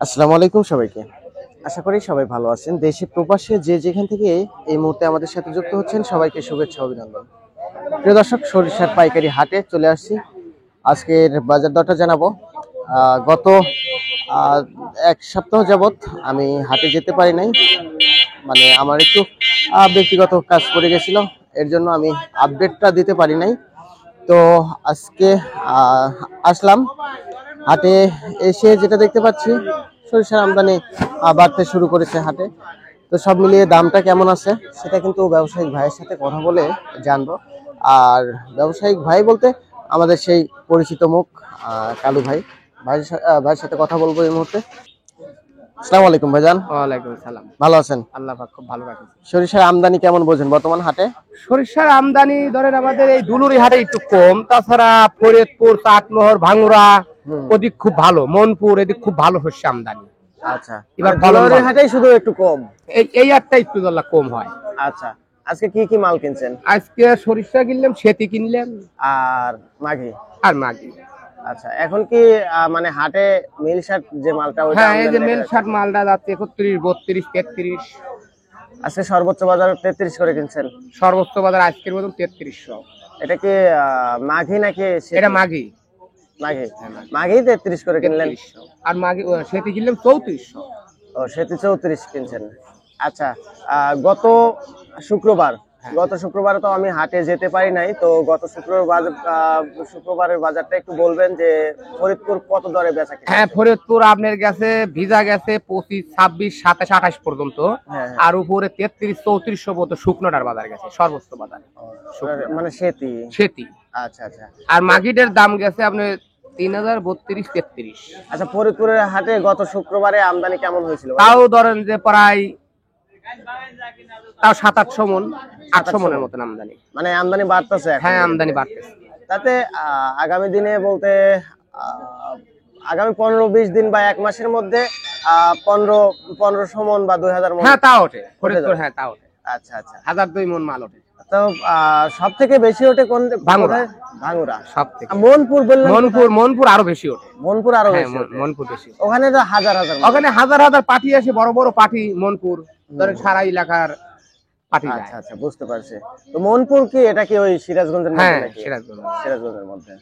আসসালামু আলাইকুম সবাইকে। আশা করি সবাই ভালো আছেন। দেশে প্রবাসে যে যেখান থেকে এই মুহূর্তে আমাদের সাথে যুক্ত হচ্ছেন সবাইকে শুভেচ্ছা অভিনন্দন। প্রিয় দর্শক, সরিষার পাইকারি হাটে চলে আসছি। আজকের বাজার দরটা জানাবো। গত আহ, এক সপ্তাহ যাবত আমি হাটে যেতে পারি নাই, মানে আমার একটু ব্যক্তিগত কাজ পড়ে গেছিল, এর জন্য আমি আপডেটটা দিতে পারি নাই। তো আজকে আসলাম হাটে। এসে যেটা দেখতে পাচ্ছি, সরিষার আমদানি বাড়তে শুরু করেছে হাটে। তো সব মিলিয়ে দামটা কেমন আছে সেটা কিন্তু ব্যবসায়িক ভাইয়ের সাথে কথা বলে জানবো। আর ব্যবসায়িক ভাই বলতে আমাদের সেই পরিচিত মুখ, কালু ভাই। ভাইয়ের সাথে কথা বলবো এই মুহূর্তে। আসসালামু আলাইকুম ভাইজান। ওয়ালাইকুম আসসালাম। ভালো আছেন? আল্লাহ পাক খুব ভালো রাখেছে। সরিষার আমদানি কেমন বোঝেন বর্তমান হাটে? সরিষার আমদানি ধরেন আমাদের এই দুলুরি হাটে একটু কম, তাছাড়া ফরিদপুর, চাটমোহর, ভাঙ্গুরা ওদিক খুব ভালো, মনপুর এদিক খুব ভালো হচ্ছে আমদানি। আচ্ছা, এবার ফলোয়ারের হাটেই শুধু একটু কম। এই হাটটা একটু দরলা কম হয়। আচ্ছা, আজকে কি কি মাল কিনছেন? আজকে সরিষা কিনলাম, সেতি কিনলাম আর মাঘি। আর মাগি। আচ্ছা, এখন কি মানে হাটে মিল শার্ট যে মালটা ওইটা হ্যাঁ, এই যে আমদানি মেল দেখা শার্ট যাচ্ছে? মালটা যাচ্ছে 31, 32, 33। আজকে সর্বোচ্চ বাজার 33 করে কিনছেন। সর্বোচ্চ বাজার আজকের মতন 3300। এটা কি মাঘি নাকি এটা মাগি। মাঘি? মাঘি 33 করে কিনলেন। 3300 আর মাগি সেতি কিনলাম 3400। ও, সেটি 34 কিনছেন। আচ্ছা, গত শুক্রবার গত শুক্রবারে তো আমি হাটে যেতে পারি নাই, তো গত শুক্রবারের বাজারটা একটু বলবেন যে ফরিদপুর কত দরে বেচা কিনা? হ্যাঁ, ফরিদপুর আপনার গেছে ভিজা গেছে 25, 26, 27, 28 পর্যন্ত। হ্যাঁ, আর উপরে 33, 3400 পর্যন্ত শুকনোটার বাজার গেছে সর্বোচ্চ বাজার মানে সেটি। সেতি। আচ্ছা আচ্ছা। আর মাগিটের দাম গেছে আপনার 3000, 32, 33। আচ্ছা, ফরিদপুরের হাটে গত শুক্রবারে আমদানি কেমন হয়েছিল? তাও ধরেন যে প্রায় তাও 700-800 মন, 800 মনের মতন আমদানি। মানে আমদানি বাড়তেছে এখন। হ্যাঁ, আমদানি বাড়তেছে। তাতে আগামী দিনে বলতে আহ, আগামী 15-20 দিন বা এক মাসের মধ্যে 1500 মন বা 2000 মন। হ্যাঁ, তা ওঠে ফরিদপুর, হ্যাঁ তা ওঠে। আচ্ছা আচ্ছা। 1002 মন মাল ওঠে। তো সব থেকে বেশি ওঠে কোন? ভাঙ্গুরা। ভাঙ্গুরা সব থেকে মনপুর বললেন? মনপুর আরো বেশি ওঠে। মনপুর আরো হ্যাঁ, বেশি ওঠে। মনপুর বেশি। ওখানে তো হাজার হাজার মানুষ। ওখানে হাজার হাজার পার্টি আসে, বড় বড় পার্টি মনপুর ধরেন সারা এলাকার পার্টি যায়। আচ্ছা আচ্ছা, বুঝতে পারছি। তো মনপুর কি এটা কি ওই সিরাজগঞ্জের মধ্যে হ্যাঁ, নাকি? সিরাজগঞ্জ। সিরাজগঞ্জের মধ্যে।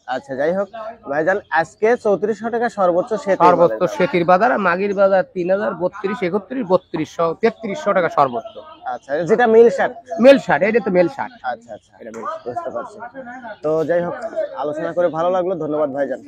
আচ্ছা, যাই হোক ভাইজান, আজকে 3400 টাকা সর্বোচ্চ সর্বোচ্চ সেতির বাজার, আর মাগির বাজার 3000, 32, 31, 3200, 3300 টাকা সর্বোচ্চ। আচ্ছা, যেটা মিল শার্ট। মেল শার্ট, এটা তো মেল শার্ট। আচ্ছা আচ্ছা, এটা বেশ বুঝতে পারছি। তো যাই হোক, আলোচনা করে ভালো লাগলো, ধন্যবাদ ভাইজান।